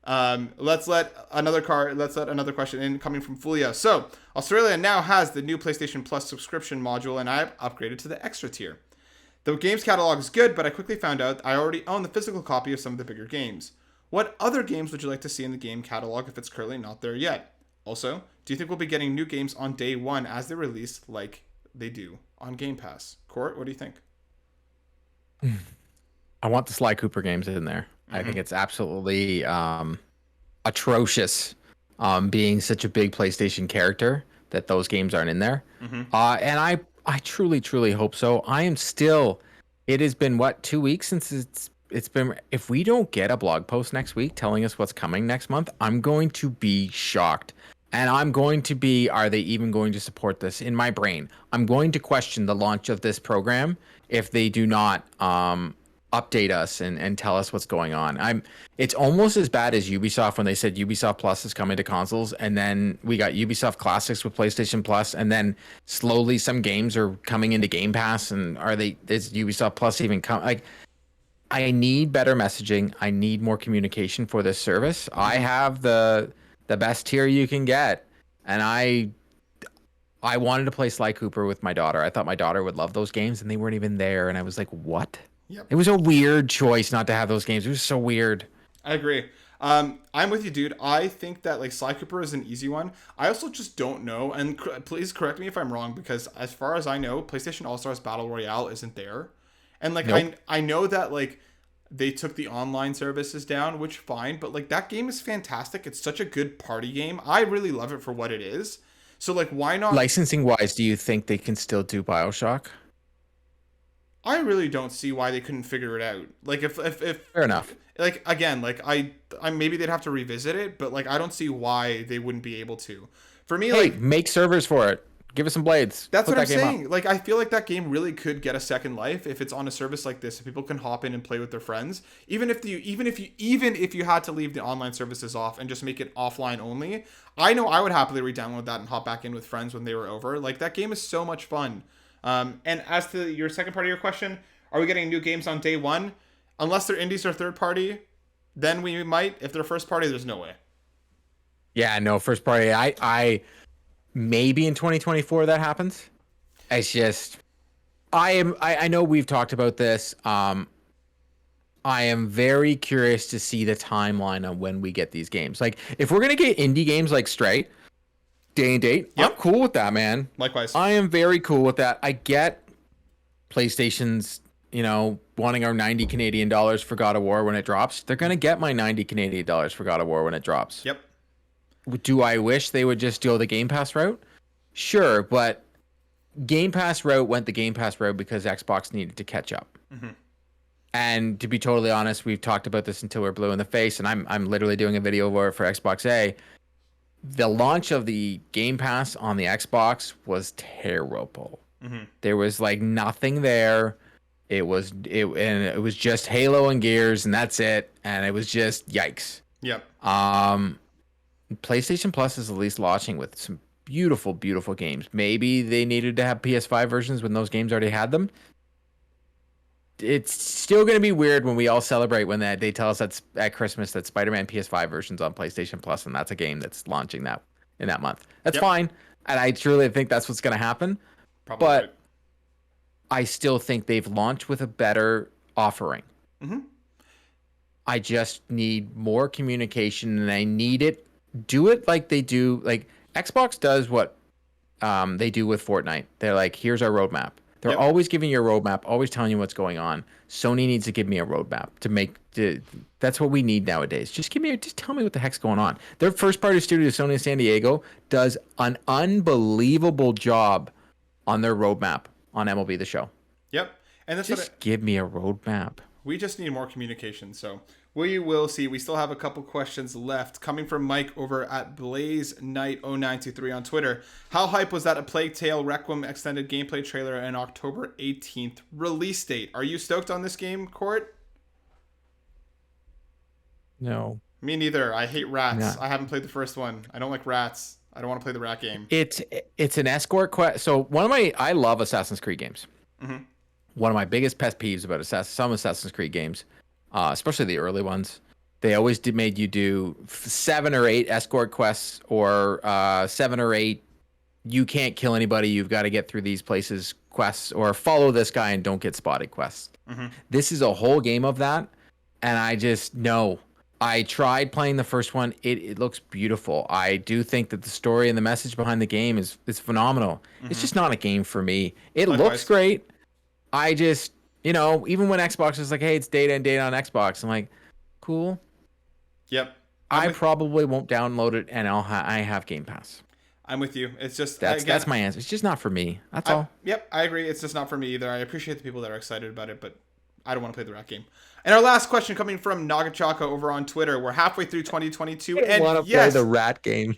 Let's let another question in, coming from Fulia. So Australia now has the new PlayStation Plus subscription module, and I've upgraded to the extra tier. The games catalog is good, but I quickly found out I already own the physical copy of some of the bigger games. What other games would you like to see in the game catalog if it's currently not there yet? Also, do you think we'll be getting new games on day one as they release like they do on Game Pass? Court, what do you think? I want the Sly Cooper games in there. I think it's absolutely atrocious being such a big PlayStation character that those games aren't in there. And I truly, truly hope so. I am still, it has been what, 2 weeks since it's been, if we don't get a blog post next week telling us what's coming next month, I'm going to be shocked. And I'm going to be, are they even going to support this? In my brain, I'm going to question the launch of this program if they do not update us and tell us what's going on. It's almost as bad as Ubisoft when they said Ubisoft Plus is coming to consoles, and then we got Ubisoft Classics with PlayStation Plus, and then slowly some games are coming into Game Pass, and is Ubisoft Plus even like, I need better messaging. I need more communication for this service. I have the best tier you can get, and I wanted to play Sly Cooper with my daughter. I thought my daughter would love those games, and they weren't even there, and I was like, what? Yep. It was a weird choice not to have those games. It was so weird. I agree. I'm with you, dude. I think that like Sly Cooper is an easy one. I also just don't know, and please correct me if I'm wrong, because as far as I know, PlayStation All-Stars Battle Royale isn't there. And like Nope. I know that like they took the online services down, which fine, but like that game is fantastic. It's such a good party game. I really love it for what it is. So like why not Licensing wise, do you think they can still do BioShock? I really don't see why they couldn't figure it out. Like if Fair enough. like again, like I maybe they'd have to revisit it, but like I don't see why they wouldn't be able to. For me, Hey, like make servers for it. Give us some blades. that's Put what I'm that game up. saying. Like I feel like that game really could get a second life if it's on a service like this. If people can hop in and play with their friends, even if you had to leave the online services off and just make it offline only, I know I would happily re-download that and hop back in with friends when they were over. Like that game is so much fun. And as to your second part of your question, are we getting new games on day one? Unless they're indies or third party, then we might. If they're first party, there's no way. Yeah, no, first party. I maybe in 2024 that happens. It's just I know we've talked about this. I am very curious to see the timeline on when we get these games. Like if we're gonna get indie games like Stray, day and date, Yep. I'm cool with that, man. Likewise. I am very cool with that. I get PlayStation's, wanting our 90 Canadian dollars for God of War when it drops. They're gonna get my 90 Canadian dollars for God of War when it drops. Yep. Do I wish they would just go the Game Pass route? Sure, but Game Pass route went the Game Pass route because Xbox needed to catch up. And to be totally honest, we've talked about this until we're blue in the face, and I'm literally doing a video for Xbox A. The launch of the Game Pass on the Xbox was terrible. There was like nothing there. It was just Halo and Gears, and that's it. And it was just yikes. Yep. PlayStation Plus is at least launching with some beautiful, beautiful games. Maybe they needed to have PS5 versions when those games already had them. It's still going to be weird when we all celebrate when they tell us at Christmas that Spider-Man PS5 version's on PlayStation Plus, and that's a game that's launching that in that month. That's fine, and I truly think that's what's going to happen. Probably. But Right. I still think they've launched with a better offering. I just need more communication, and I need it. Do it like they do. Like Xbox does what they do with Fortnite. They're like, here's our roadmap. They're always giving you a roadmap, always telling you what's going on. Sony needs to give me a roadmap that's what we need nowadays. Just tell me what the heck's going on. Their first party studio, Sony San Diego, does an unbelievable job on their roadmap on MLB The Show. Yep. And that's Just give me a roadmap. we just need more communication. So we will see. We still have a couple questions left coming from Mike over at Blaze Knight 0923 on Twitter. How hype was that A Plague Tale Requiem extended gameplay trailer and October 18th release date? Are you stoked on this game, Court? No. Me neither. I hate rats. Yeah. I haven't played the first one. I don't like rats. I don't want to play the rat game. It's an escort quest. So I love Assassin's Creed games. One of my biggest pet peeves about some Assassin's Creed games, especially the early ones, they always made you do 7 or 8 escort quests or 7 or 8 you can't kill anybody, you've got to get through these places quests, or follow this guy and don't get spotted quests. This is a whole game of that, and I tried playing the first one. It looks beautiful. I do think that the story and the message behind the game is phenomenal. It's just not a game for me. It Likewise. looks great. I just You know, even when Xbox is like, hey, it's data and data on Xbox, I'm like, cool. Yep. I probably won't download it, and I have Game Pass. I'm with you. It's just that's my answer. It's just not for me. That's all. Yep, I agree. It's just not for me either. I appreciate the people that are excited about it, but I don't want to play the rat game. And our last question coming from Nagachaka over on Twitter. We're halfway through 2022, and want to play the rat game.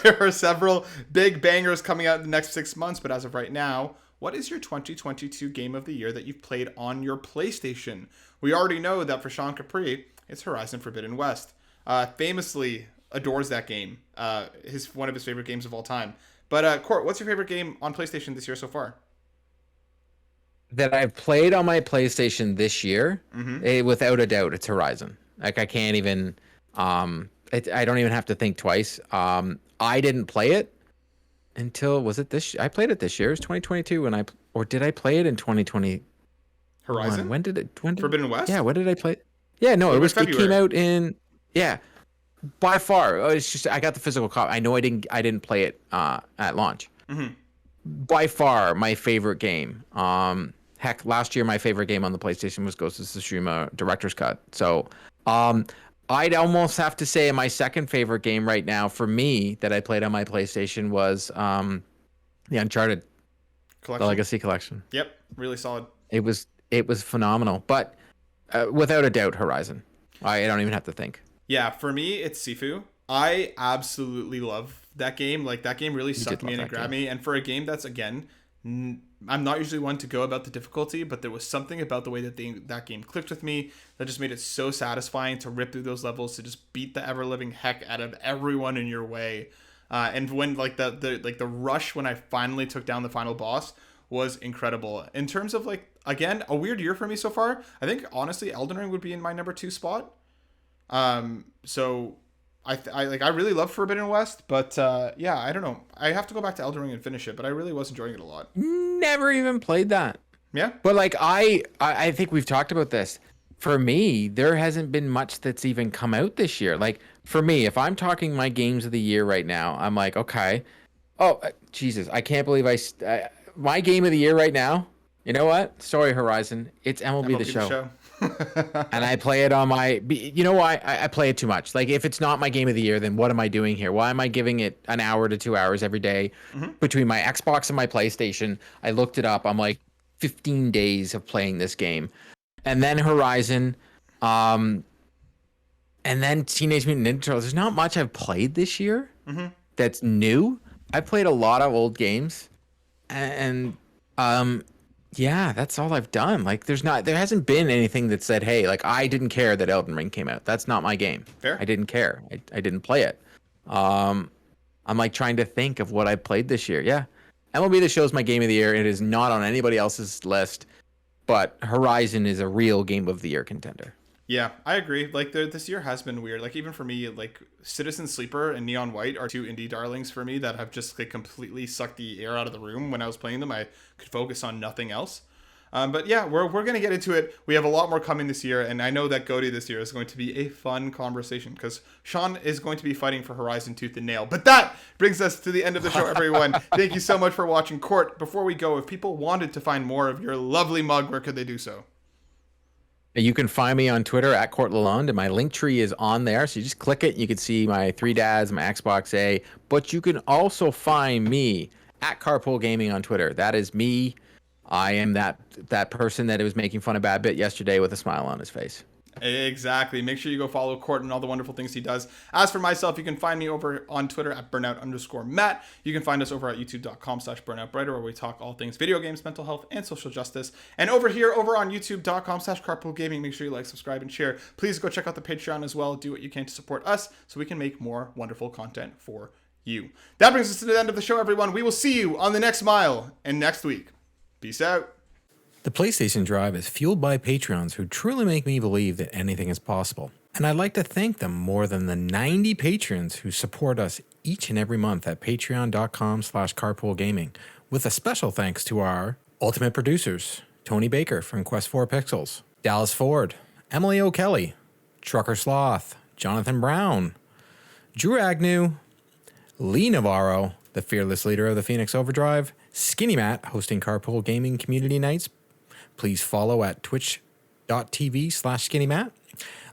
There are several big bangers coming out in the next 6 months, but as of right now, what is your 2022 game of the year that you've played on your PlayStation? We already know that for Sean Capri, it's Horizon Forbidden West. Famously adores that game. One of his favorite games of all time. But Court, what's your favorite game on PlayStation this year so far? That I've played on my PlayStation this year, without a doubt, it's Horizon. Like I can't even, I don't even have to think twice. I didn't play it until was it this? I played it this year. It was 2022 or did I play it in 2020? Horizon? When did Forbidden West? Yeah, when did I play it? Yeah, no, it came out in by far. It's just I got the physical copy. I know I didn't play it at launch. By far my favorite game. Heck, last year my favorite game on the PlayStation was Ghost of Tsushima Director's Cut. So, I'd almost have to say my second favorite game right now for me that I played on my PlayStation was the Uncharted Collection. The Legacy Collection. Yep, really solid. It was phenomenal, but without a doubt, Horizon. I don't even have to think. Yeah, for me, it's Sifu. I absolutely love that game. Like, that game really sucked me in and grabbed me. And for a game that's, again, I'm not usually one to go about the difficulty, but there was something about the way that that game clicked with me that just made it so satisfying to rip through those levels, to just beat the ever-living heck out of everyone in your way. And when, like, the rush when I finally took down the final boss was incredible. In terms of, like, again, a weird year for me so far. I think, honestly, Elden Ring would be in my number 2 spot. So I really love Forbidden West, but yeah, I don't know. I have to go back to Elden Ring and finish it, but I really was enjoying it a lot. Never even played that. Yeah. But like I think we've talked about this. For me, there hasn't been much that's even come out this year. Like for me, if I'm talking my games of the year right now, I'm like, okay. Oh, Jesus, I can't believe my game of the year right now. You know what? Sorry, Horizon. It's MLB The Show. And I play it on my, you know why? I play it too much. Like if it's not my game of the year, then what am I doing here? Why am I giving it an hour to 2 hours every day between my Xbox and my PlayStation? I looked it up. I'm like 15 days of playing this game. And then Horizon, and then Teenage Mutant Ninja Turtles. There's not much I've played this year that's new. I played a lot of old games and yeah, that's all I've done. Like, there hasn't been anything that said, hey, like, I didn't care that Elden Ring came out. That's not my game. Fair. I didn't care. I didn't play it. I'm like trying to think of what I played this year. Yeah. MLB The Show is my game of the year. It is not on anybody else's list, but Horizon is a real game of the year contender. Yeah, I agree. Like this year has been weird. Like even for me, like Citizen Sleeper and Neon White are 2 indie darlings for me that have just like completely sucked the air out of the room when I was playing them. I could focus on nothing else. But yeah, we're gonna get into it. We have a lot more coming this year, and I know that GOTY this year is going to be a fun conversation because Sean is going to be fighting for Horizon tooth and nail. But that brings us to the end of the show, everyone. Thank you so much for watching. Court, before we go, if people wanted to find more of your lovely mug, where could they do so? You can find me on Twitter at Court Lalonde, and my link tree is on there. So you just click it. You can see my 3 dads, my Xbox A. But you can also find me at Carpool Gaming on Twitter. That is me. I am that person that was making fun of Bad Bit yesterday with a smile on his face. Exactly. Make sure you go follow Court and all the wonderful things he does. As for myself, you can find me over on Twitter at burnout_Matt. You can find us over at youtube.com/burnoutbrighter, where we talk all things video games, mental health, and social justice. And over here, over on youtube.com/carpoolgaming, make sure you like, subscribe, and share. Please go check out the Patreon as well. Do what you can to support us so we can make more wonderful content for you. That brings us to the end of the show, everyone. We will see you on the next mile and next week. Peace out. The PlayStation Drive is fueled by Patreons who truly make me believe that anything is possible. And I'd like to thank them more than the 90 patrons who support us each and every month at patreon.com/carpoolgaming, with a special thanks to our ultimate producers, Tony Baker from Quest 4 Pixels, Dallas Ford, Emily O'Kelly, Trucker Sloth, Johnathan Brown, Drew Agnew, Lee Navarro, the fearless leader of the Phoenix Overdrive, Skinny Matt, hosting Carpool Gaming Community Nights, Please follow at twitch.tv/skinnymatt.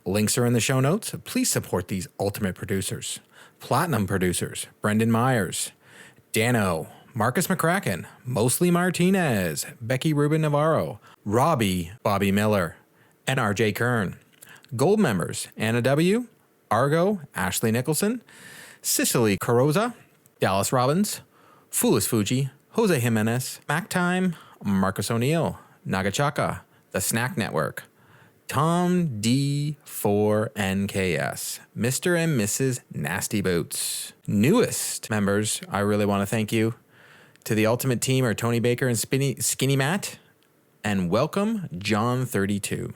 Links are in the show notes. Please support these ultimate producers. Platinum producers, Brendan Myers, Dano, Marcus McCracken, Mostly Martinez, Becky Rubin Navarro, Robbie, Bobby Miller, and RJ Kern. Gold members, Anna W., ARGO, Ashley Nicholson, Cicely Carosa, Dallas Robbins, Foolish Fuji, Jose Jimenez, Mac Time, Marcus O'Neill, Nagachaka, The Snack Network, Tom D4NKS, Mr. and Mrs. Nasty Boots. Newest members, I really want to thank you. To the Ultimate Team are Tony Baker and Skinny Matt. And welcome, John32.